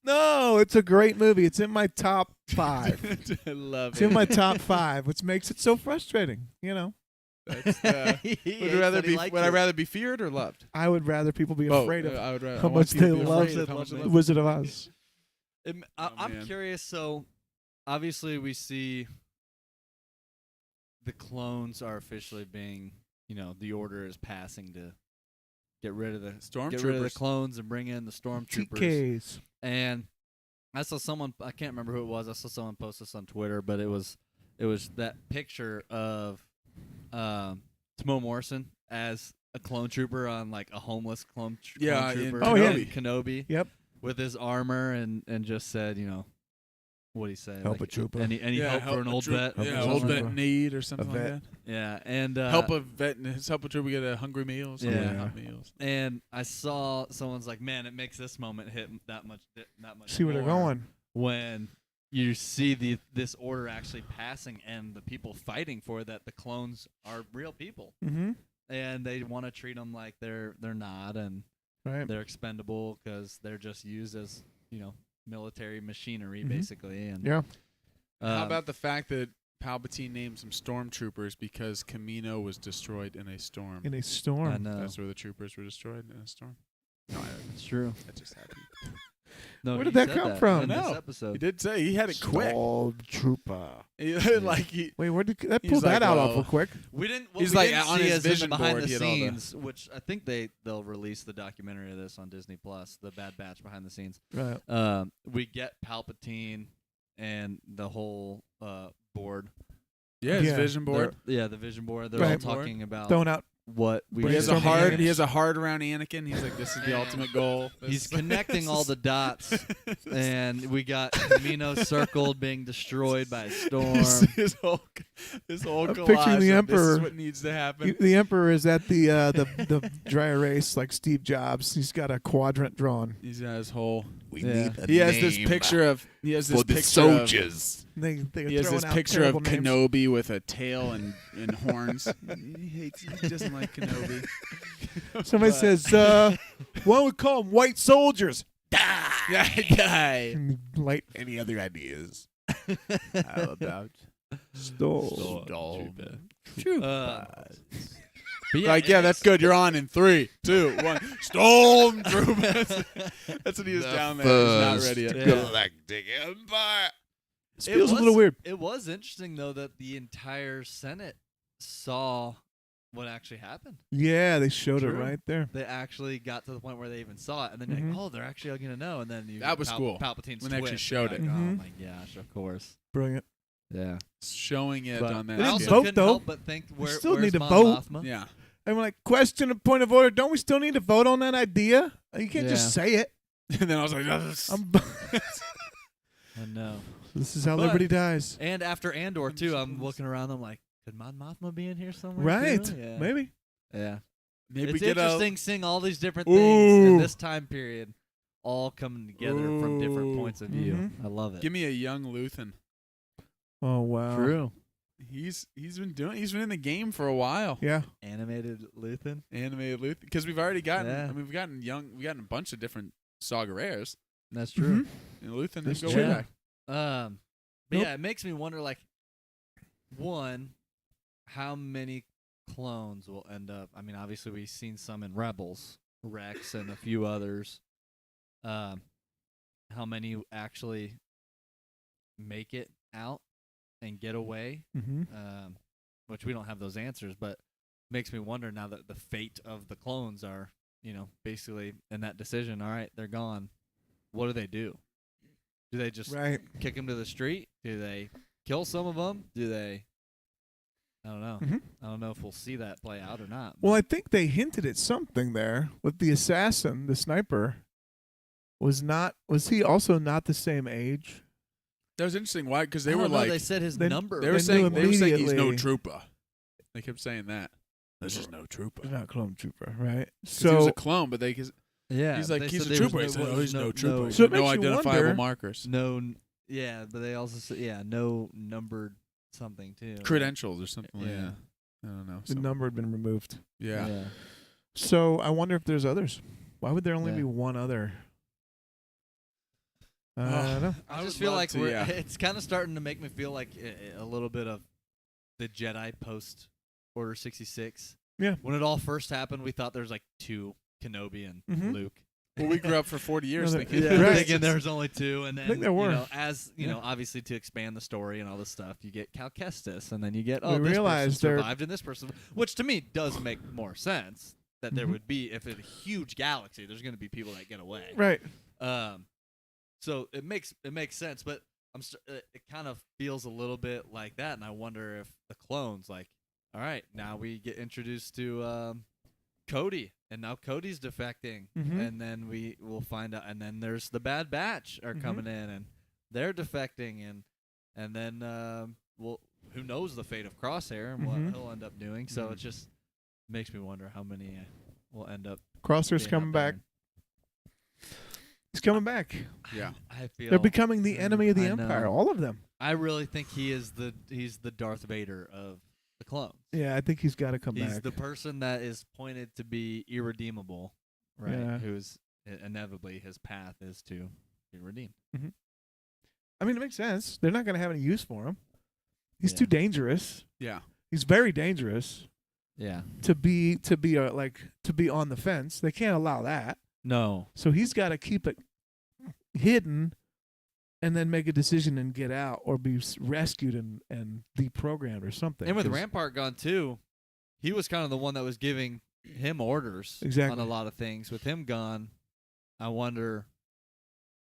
No, it's a great movie. It's in my top 5. I love It's it. in my top 5, which makes it so frustrating. You know, That's, He would hates rather that he be liked would I it. rather be feared or loved? I would rather people be Both. afraid of I would rather, how I want much people they to be love afraid of how much they the love Wizard of Oz. I'm man. curious. So, obviously, we see the clones are officially being, the order is passing to get rid of the Stormtroopers. clones and bring in the stormtroopers. TKs. And I saw someone, I can't remember who it was. I saw someone post this on Twitter, but it was that picture of Timo Morrison as a clone trooper on like a homeless clone Yeah, in trooper. Oh, yeah. Kenobi. Yep. With his armor and just said, what do you say? Help a trooper. Any help for an old vet? Help Yeah, a something old like vet trooper. in need or something A like vet. that. that. Yeah, and Help a vet and help a trooper get a hungry meal. Or something Yeah. like hot meals. and I saw someone's like, man, it makes this moment hit that much. See where they're more going. when you see this order actually passing and the people fighting for that. The clones are real people, Mm-hmm. and they want to treat them like they're not, and Right. they're expendable because they're just used as military machinery Mhm. basically. And Yeah. How about the fact that Palpatine named some stormtroopers because Camino was destroyed in a storm? In a I storm. know That's where the troopers were destroyed in a storm. No, it's true. that just happened. No, Where he did that said come from? in this No. episode? He did say he had it quick. Stormtrooper. He Wait, where did that He's pull that like, out well, awful quick? We didn't. What He's we like, didn't on see his is in vision the behind board, the he had all the- scenes, which I think they'll release the documentary of this on Disney Plus, the Bad Batch behind the scenes. Right. We get Palpatine and the whole board. Yeah, his Yeah. vision board. The vision board. They're Right. all talking about Throwing out. what we. He has a Brainstorming hard. Anakin. He has a hard around Anakin. He's like, this is the ultimate goal. He's This- connecting all the dots, and we got Camino circled being destroyed by a storm. his whole I'm collage. picturing the of This Emperor. is what needs to happen. The Emperor is at the dry erase like Steve Jobs. He's got a quadrant drawn. He's got his whole. We Yeah. need a He has this name picture of. He has this for the picture of. soldiers. They He has this picture of Kenobi with a tail and horns. He doesn't like Kenobi. Somebody But- says, "Why don't we call them white soldiers?" Die. And light Any other ideas? How about stole. But like, yeah, that's good. You're on in 3, 2, 1. Stormtroopers. That's what he was down there. He's not ready yet. Yeah. Galactic Empire. This feels a little weird. It was interesting though that the entire Senate saw what actually happened. Yeah, they showed it True. right there. They actually got to the point where they even saw it, and then Mhm. you're like, oh, they're actually going to know. And then you That was cool. Palpatine's When they actually twist, showed you're it. like, Mhm. Oh my gosh, of course. Brilliant. Yeah. Showing it But on that. They I didn't also scale. vote, couldn't though. help but think where still where's need to Mon vote. Mothma? Yeah. I'm like, question of point of order. Don't we still need to vote on that idea? You can't just say it. And then I was like, I know. This is how But- liberty dies. And after Andor too, I'm looking around. I'm like, could Mon Mothma be in here somewhere? Right. too? Yeah. Maybe. Yeah. maybe It's get interesting seeing all these different things in Ooh. this time period, all coming together from different Ooh. points of view. Mhm. I love it. Give me a young Luthen. Oh wow. True. He's been in the game for a while. Yeah. Animated Luthen. Animated Luthen, because we've already gotten. Yeah. I mean, we've gotten a bunch of different Saga rares. That's Mhm. And Luthen That's didn't go true. way back. But Nope. yeah, it makes me wonder, like, one, how many clones will end up. I mean, obviously we've seen some in Rebels, Rex, and a few others. How many actually make it out and get away? Mm-hmm. Which we don't have those answers, but makes me wonder now that the fate of the clones are, basically in that decision. All right, they're gone. What do they do? Do they just Right. kick them to the street? Do they kill some of them? Do they? I don't know. Mhm. I don't know if we'll see that play out or not. Well, I think they hinted at something there with the assassin, the sniper. Was he also not the same age? That was interesting. Why? Because they I were don't know, like they said his they- number. they they were knew saying he's no immediately. trooper. They kept saying that. This is no trooper. Not clone trooper, right? 'Cause he was So a clone, but yeah, he's like they he's said a there was trooper. He said, was he's no trooper. So it no makes you identifiable wonder- markers. Yeah, but they also said no numbered something too. Credentials or something like Yeah. that. I don't know. the So- number had been removed. yeah. So I wonder if there's others. Why would there only Yeah. be one other? I Oh. don't know. I I just would feel love like to, yeah. it's kind of starting to make me feel like a little bit of the Jedi post Order 66. Yeah. When it all first happened, we thought there was like 2, Kenobi and Mhm. Luke. Well, we grew up for 40 years No, thinking. Yeah, right. Thinking there was only 2, and then think there were. as Yeah. obviously to expand the story and all this stuff, you get Cal Kestis, and then you get We this person realized there- survived and this person, which to me does make more sense that there Mhm. would be if in a huge galaxy, there's going to be people that get away. Right. So it makes sense, but it kind of feels a little bit like that, and I wonder if the clones, like, all right, now we get introduced to Cody, and now Cody's defecting, Mhm. and then we will find out, and then there's the Bad Batch are Mhm. coming in, and they're defecting, and then well, who knows the fate of Crosshair and Mhm. what he'll end up doing? So it just makes me wonder how many will end up. Crosshair's being coming out there. back. He's coming back. Yeah. I feel They're becoming the enemy of the I Empire. know. All of them. I really think he's the Darth Vader of the clones. Yeah, I think he's got to come He's back. the person that is pointed to be irredeemable, right? Yeah. Who's inevitably his path is to be redeemed. I mean, it makes sense. They're not going to have any use for him. He's Yeah. too dangerous. Yeah. He's very dangerous Yeah. to be on the fence. They can't allow that. No. So he's got to keep it hidden, and then make a decision and get out, or be rescued and deprogrammed or something. And with 'Cause- Rampart gone too, he was kind of the one that was giving him orders Exactly. on a lot of things. With him gone, I wonder.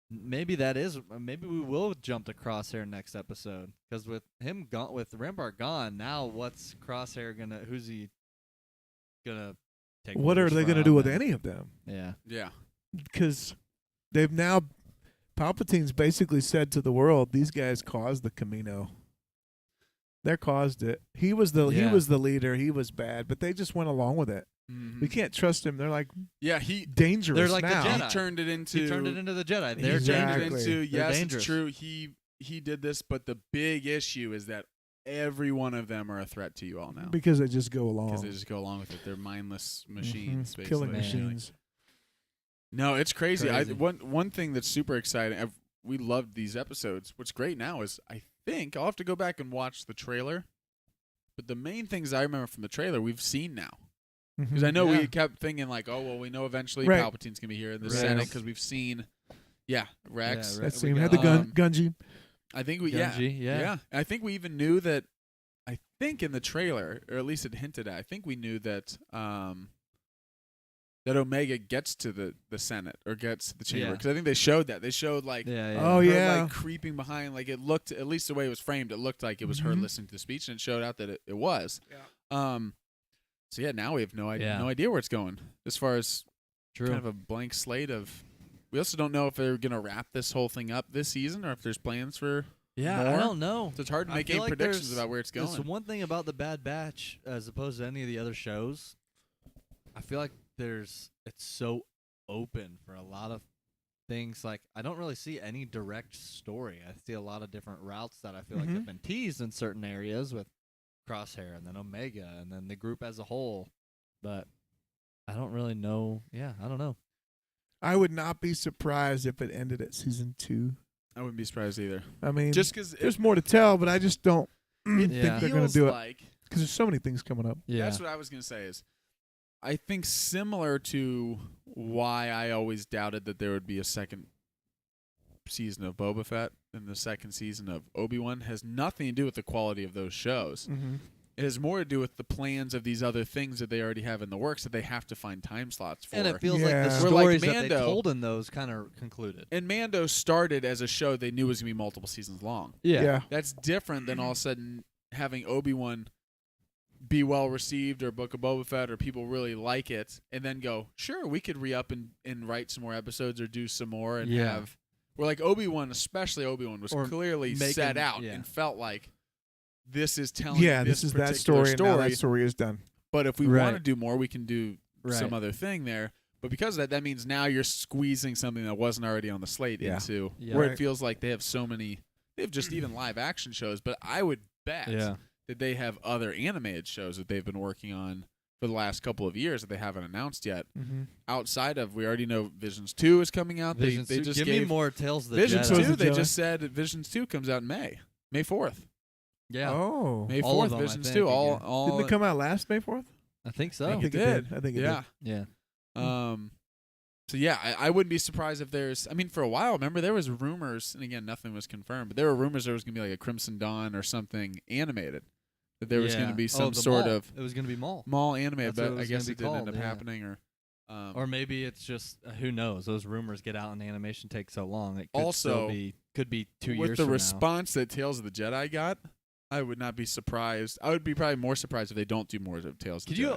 Maybe we will jump to Crosshair next episode, because with him gone, with Rampart gone, now what's Crosshair gonna? Who's he gonna take? what are orders they going to from do with and- any of them? Yeah. Yeah. Because they've now, Palpatine's basically said to the world, these guys caused the Camino. They caused it. He was the Yeah. leader. He was bad, but they just went along with it. Mhm. We can't trust him. They're like Yeah, he dangerous They're like the now. Jedi. he turned it into He turned it into the Jedi. They're he turned it dangerous. into They're yes, dangerous. it's true. He did this, but the big issue is that every one of them are a threat to you all now Because they just go along. because they just go along with it. They're mindless machines, basically. Killing Man. machines. No, it's crazy. Crazy. One thing that's super exciting. We loved these episodes. What's great now is I think I'll have to go back and watch the trailer. But the main things I remember from the trailer we've seen now. Because I know Yeah. we kept thinking like, oh well, we know eventually Right. Palpatine's gonna be here in the Rex. Senate because we've seen, Rex. Yeah, That's we him. got- Had the Gunji. I think we Gunji, yeah. I think we even knew that. I think in the trailer, or at least it hinted at. I think we knew that that Omega gets to the Senate or gets to the chamber Yeah. because I think they showed that. They showed like Yeah. Oh, her, yeah. like creeping behind. Like it looked, at least the way it was framed, it looked like it was her Mhm. listening to the speech, and it showed out that it was. Yeah. So yeah, now we have no idea, Yeah. no idea where it's going as far as True. kind of a blank slate of. We also don't know if they're gonna wrap this whole thing up this season or if there's plans for. Yeah, I more? don't know. So it's hard to I make feel any like predictions there's- about where it's There's going. one thing about the Bad Batch as opposed to any of the other shows. I feel like it's so open for a lot of things. Like I don't really see any direct story. I see a lot of different routes that I feel like Mhm. have been teased in certain areas with Crosshair and then Omega and then the group as a whole. But I don't really know. Yeah, I don't know. I would not be surprised if it ended at season 2. I wouldn't be surprised either. I mean, Just because there's more to tell, but I just don't think Yeah. they're going to do it like. because there's so many things coming up. Yeah. That's what I was gonna say. Is I think similar to why I always doubted that there would be a second season of Boba Fett and the second season of Obi-Wan has nothing to do with the quality of those shows. Mm-hmm. It has more to do with the plans of these other things that they already have in the works that they have to find time slots for. And it feels like Yeah. the Where, like, stories that they Mando- told in those kind of concluded. And Mando started as a show they knew was going to be multiple seasons long. Yeah. That's different than all of a sudden having Obi-Wan be well received or Book of Boba Fett or people really like it and then go, sure, we could re-up and write some more episodes or do some more and Yeah. have. Where like Obi-Wan, especially Obi-Wan, was Or clearly making- set out yeah. and felt like this is telling Yeah, this is that particular story, and now that story is done. But if we Right. want to do more, we can do some Right. other thing there. But because of that means now you're squeezing something that wasn't already on the slate Yeah. into Yeah. where Right. it feels like they have so many. They have just even live action shows, but I would bet Yeah. that they have other animated shows that they've been working on for the last couple of years that they haven't announced yet. Mm-hmm. Outside of, we already know Visions 2 is coming out. Visions they 2. just Give gave me more Tales of the Visions Jedi. 2. 2. They Jedi. just said that Visions 2 comes out in May 4th. Yeah, Oh. May All of 4th, them, I Visions think, 2. again. All Didn't it come out last May 4th? I think so. I think it did. I think it yeah. Yeah. So yeah, I wouldn't be surprised if there's. I mean, for a while, remember there was rumors, and again, nothing was confirmed, but there were rumors there was going to be like a Crimson Dawn or something animated. That there was going to be some the sort Maul. of It was going to be Maul. mall animated, That's what but it I was guess gonna it be didn't end called, up yeah. happening. Or maybe it's just who knows? Those rumors get out and animation takes so long. It could Also, still be could be 2 years with the from response that Tales of the Jedi got, I would not be surprised. I would be probably more surprised if they don't do more of Tales now. of Could the you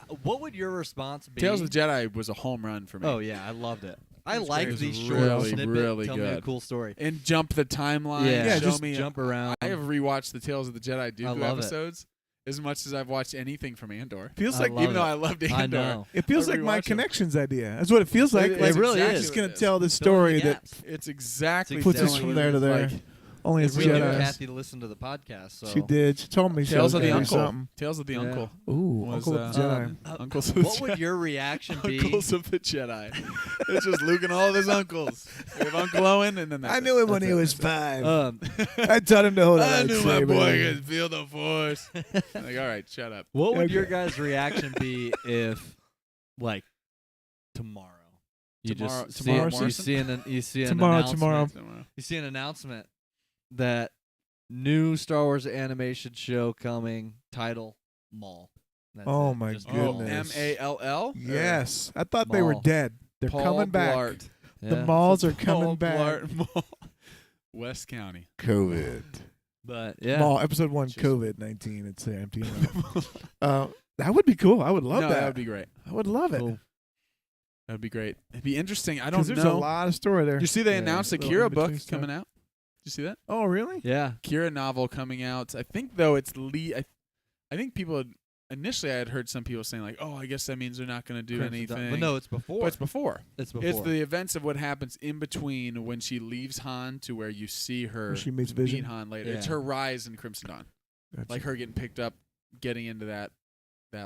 Jedi. what would your response be? Tales of the Jedi was a home run for me. Oh yeah, I loved it. I was like great. It these was short really, snippet. really Tell me a good. cool story. And jump the timeline. Yeah, show just me. Jump around. I have rewatched the Tales of the Jedi Dooku love it. episodes as much as I've watched anything from Andor. Feels I like love Even though it. I loved Andor. I know. it feels I like my rewatch 'em. connections idea. That's what it feels like. It Like, really exactly is. just what gonna it is. tell this Fill in story the that gaps. It's exactly It's puts us telling from you there to there. like, Only as we knew Jedi. Kathy to listen to the podcast. So She did. She told me she Tales was of the gonna do Uncle. something. Tales of the Yeah. Uncle. Ooh, Was, Uncle with the Jedi. Uncles of the What would Jedi. your reaction be? Uncles of the Jedi. It's just Luke and all of his uncles. We have Uncle Owen, and then that's I it. knew him when That's he it. was 5. Um, I taught him to hold a I knew my boy lightsaber. could feel the Force. Like, all right, shut up. what would Okay. your guys' reaction be if, like, tomorrow you Tomorrow- just tomorrow see, you Morrison? see an Tomorrow, announcement, tomorrow. you see an announcement that new Star Wars animation show coming, title Maul. That's Oh it. my Just Oh, goodness. Mall? Yes, I thought they were Maul. dead. They're Paul coming back. Blart. The Yeah. malls are Paul coming back. Blart Mall. West County. COVID. But yeah, Mall episode 1. Just- COVID-19. It's empty. That would be cool. I would love no, that. that would be great. I would love it. Cool. That would be great. It'd be interesting. I don't Because know. there's a lot of story there. You see, they Yeah. announced a Little Kira in-between book stuff. coming out. Did you see that? Oh, really? yeah. Kira novel coming out. I think though it's I think people initially I had heard some people saying like, "Oh, I guess that means they're not going to do Crimson anything." Dawn. But no, it's before. But it's before. It's before. It's the events of what happens in between when she leaves Han to where you see her Where she meets meet Vision. Han later. It's Yeah. her rise in Crimson Dawn, Gotcha. like her getting picked up, getting into that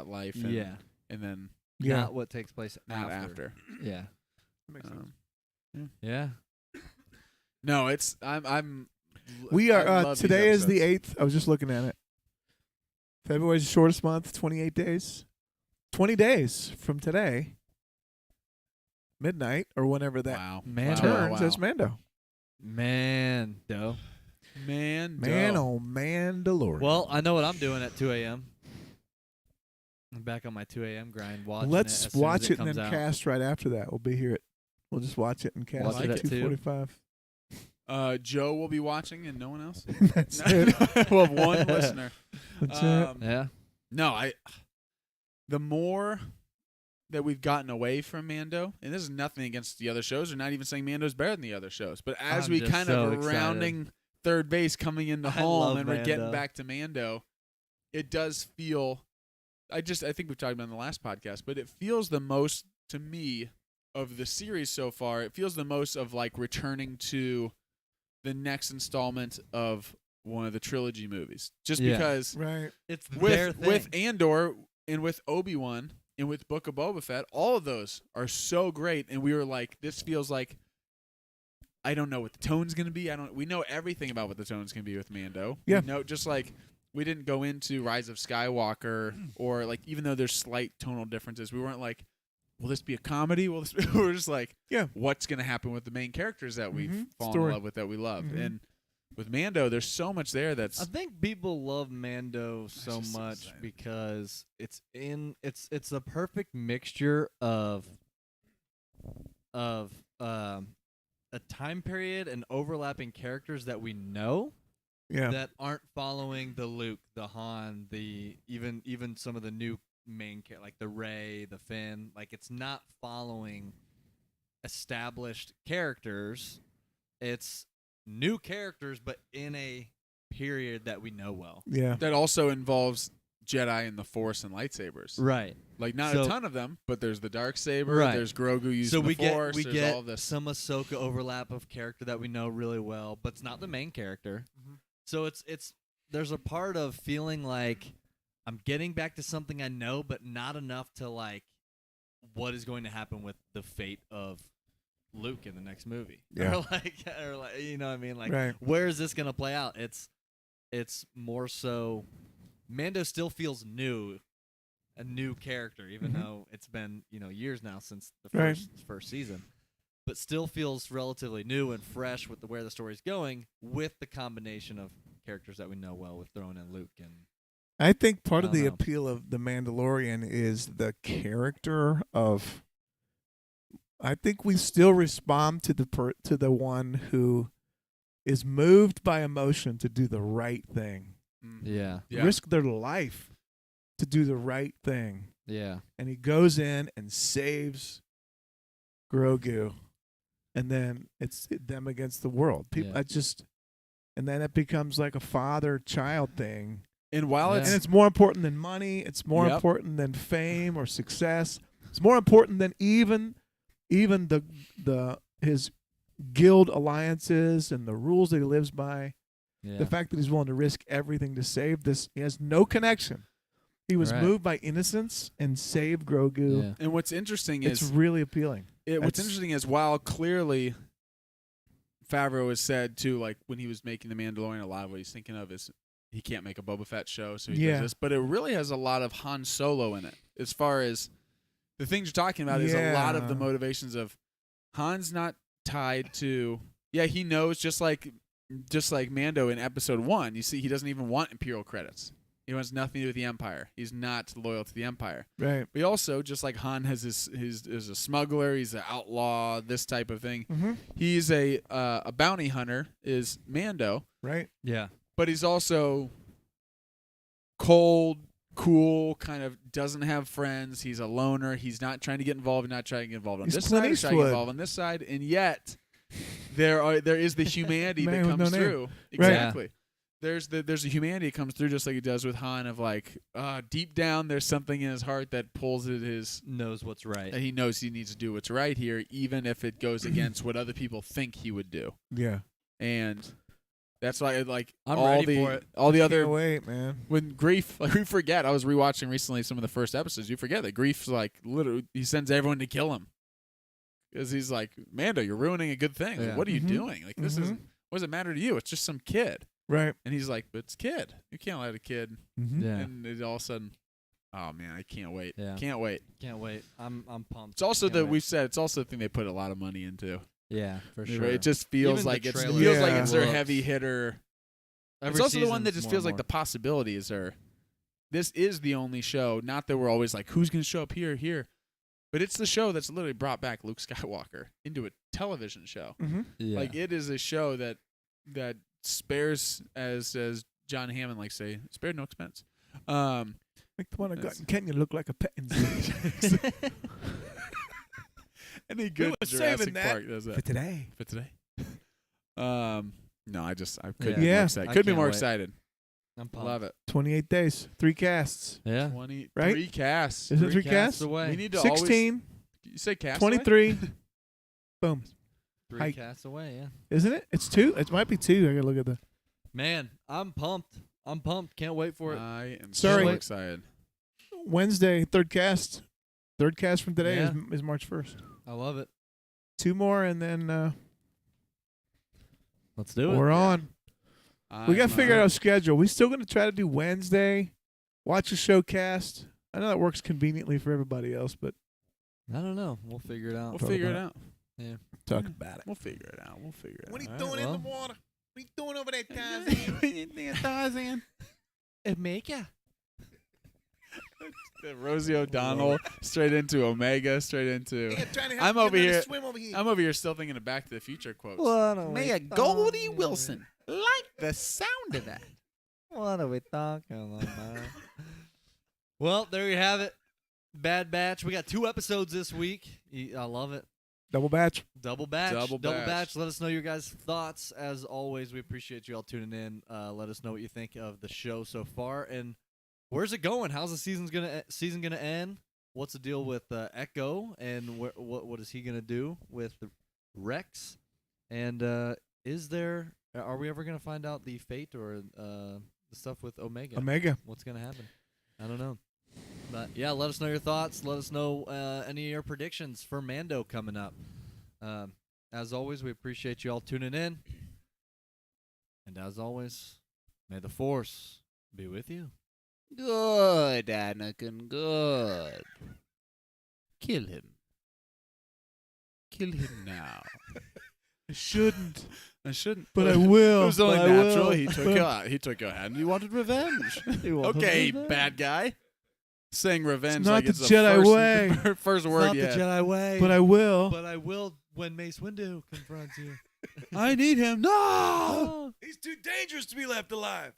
life. And, yeah. and then Yeah. Not what takes place not after. after. Yeah. Makes sense. Yeah. No, it's I'm. We I are love these today is the episodes. 8th. I was just looking at it. February's the shortest month, 28 days. 20 days from today, midnight or whenever that Wow. Mando. turns Wow. as Mando. Mando. Man, Oh, Mandalorian. Well, I know what I'm doing at 2 a.m. I'm back on my 2 a.m. grind watching let's it as soon watch as it and comes then out. cast right after that. We'll be here at. We'll just watch it and cast Watch it at at 2:45. Joe will be watching and no one else. That's it. We'll have one listener. That's it. Yeah. No, the more that we've gotten away from Mando, and this is nothing against the other shows, or not even saying Mando's better than the other shows, but as I'm we just kind so of excited. rounding third base coming into I home love and we're getting Mando. back to Mando, it does feel I think we've talked about it in the last podcast, but it feels the most to me of the series so far. It feels the most of like returning to the next installment of one of the trilogy movies. Just Yeah. because Right. It's their thing. with Andor and with Obi-Wan and with Book of Boba Fett, all of those are so great, and we were like, this feels like I don't know what the tone's going to be. We know everything about what the tone's going to be with Mando. Yeah. No, just like we didn't go into Rise of Skywalker or like even though there's slight tonal differences, we weren't like, will this be a comedy? Will this be, we're just like, Yeah. what's going to happen with the main characters that we've Mhm. fallen Story. in love with, that we love. Mhm. And with Mando, there's so much there that's I think people love Mando so just so much excited. because it's the perfect mixture of a time period and overlapping characters that we know Yeah. that aren't following the Luke, the Han, the even some of the new main like the Rey, the Finn. Like it's not following established characters. It's new characters, but in a period that we know well. Yeah. that also involves Jedi and the Force and lightsabers. Right. Like not So- a ton of them, but there's the dark saber. Right. There's Grogu using So the we Force. we there's get all this. some Ahsoka overlap of character that we know really well, but it's not the main character. So it's there's a part of feeling like I'm getting back to something I know, but not enough to like what is going to happen with the fate of Luke in the next movie. Yeah. or like you know what I mean? Like Right. where is this gonna play out? It's more so Mando still feels new. A new character, even Mhm. though it's been years now since the Right. first season, but still feels relatively new and fresh with where the story's going, with the combination of characters that we know well, with throwing in Luke and I think part of I don't the know. appeal of The Mandalorian is the character of. I think we still respond to the one who is moved by emotion to do the right thing, Mm. yeah, risk their life to do the right thing, yeah, and he goes in and saves Grogu, and then it's them against the world. People, Yeah. and then it becomes like a father-child thing. And while Yeah. it's And it's more important than money. It's more Yep. important than fame or success. It's more important than even the his guild alliances and the rules that he lives by. Yeah. The fact that he's willing to risk everything to save this, he has no connection. He was Right. moved by innocence and saved Grogu. Yeah. And what's interesting It's is really appealing. what's That's- interesting is while clearly Favreau has said too, like when he was making the Mandalorian, a lot of what he's thinking of is he can't make a Boba Fett show, so he Yeah. does this. But it really has a lot of Han Solo in it, as far as the things you're talking about. Is a lot of the Yeah. motivations of Han's not tied to. Yeah, he knows just like Mando in Episode 1. You see, he doesn't even want Imperial credits. He wants nothing to do with the Empire. He's not loyal to the Empire. Right. But he also, just like Han has his is a smuggler, he's an outlaw, this type of thing. Mm-hmm. He's a bounty hunter, is Mando, Right. Yeah. but he's also cold, cool, kind of doesn't have friends. He's a loner. He's not trying to get involved. Not trying to get involved on He's this Clint side. He's trying to get Eastwood. involved on this side, and yet there is the humanity Man that with no comes name. through. Right. Exactly. There's a humanity that comes through just like he does with Han, of like deep down there's something in his heart that pulls at his. Knows what's right. And he knows he needs to do what's right here, even if it goes against what other people think he would do. Yeah. And that's why, like, I'm all ready the for it. all the Can't other wait, man. when Grief, like we forget. I was rewatching recently some of the first episodes. You forget that Grief's like literally he sends everyone to kill him because he's like, Mando, you're ruining a good thing. Like, Yeah. what are you Mhm. doing? Like this is Mhm. what does it matter to you? It's just some kid. Right. And he's like, but it's a kid. You can't let a kid. Mm-hmm. Yeah. And it all of a sudden, oh man, I can't wait. Yeah. Can't wait. Can't wait. I'm pumped. It's also Can't that wait. we've said it's also the thing they put a lot of money into. Yeah, for Right? sure. It just feels Even the like it trailer feels like Yeah. it's their looks- heavy hitter. Every It's also the one season's that just more feels and like the more. possibilities are. This is the only show. Not that we're always like, who's going to show up here, but it's the show that's literally brought back Luke Skywalker into a television show. Mm-hmm. Yeah. Like it is a show that spares, as John Hammond likes to say, spared no expense. Make the one I got That's- in Kenya look like a petting zoo. Any good was Jurassic saving that Park does that for today. for today. No, I couldn't be Yeah. more excited. I Couldn't be can't more wait. excited. I'm pumped. Love it. 28 days. 3 casts. Yeah. 23 Right? casts. Is it 3 casts casts? away. We need to always. 16. You say cast 23. Boom. 3 Hike. casts away. Yeah. Isn't it? It's 2. It might be 2. I got to look at the. Man, I'm pumped. I'm pumped. Can't wait for it. I am Sorry. so excited. Wednesday, 3rd cast. 3rd cast from today Yeah. is March 1st. I love it. 2 more, and then Let's do it. we're on. We got to I'm, figure out our schedule. We still going to try to do Wednesday, watch a show cast. I know that works conveniently for everybody else, but I don't know. We'll figure it out. We'll Talk figure it about out. Yeah. talk about it. We'll figure it out. We'll figure it What are you out. All doing right, in the well. water? What are you doing over there, Tarzan? Omega. Rosie O'Donnell straight into Omega, straight into. Yeah, trying to help I'm you over learn to here. swim over here. I'm over here still thinking of Back to the Future quotes. May a Goldie Wilson like the sound of that. What are we talking about? Well, there you have it. Bad Batch. We got 2 episodes this week. I love it. Double batch. Double batch. Double batch. Let us know your guys' thoughts. As always, we appreciate you all tuning in. Let us know what you think of the show so far, and where's it going? How's the season gonna end? What's the deal with Echo, and what is he gonna do with Rex? And are we ever gonna find out the fate or the stuff with Omega? Omega. What's gonna happen? I don't know. But yeah, let us know your thoughts. Let us know any of your predictions for Mando coming up. As always, we appreciate you all tuning in. And as always, may the Force be with you. Good, Anakin, good. Kill him. Kill him now. I shouldn't, I shouldn't. but I will. It was only but I natural. will. He took your hand. He wanted revenge. Okay, bad guy. Saying revenge not like the it's the Jedi first, way. first It's word not yet. the Jedi way. But I will. But I will when Mace Windu confronts you. I need him. No. He's too dangerous to be left alive.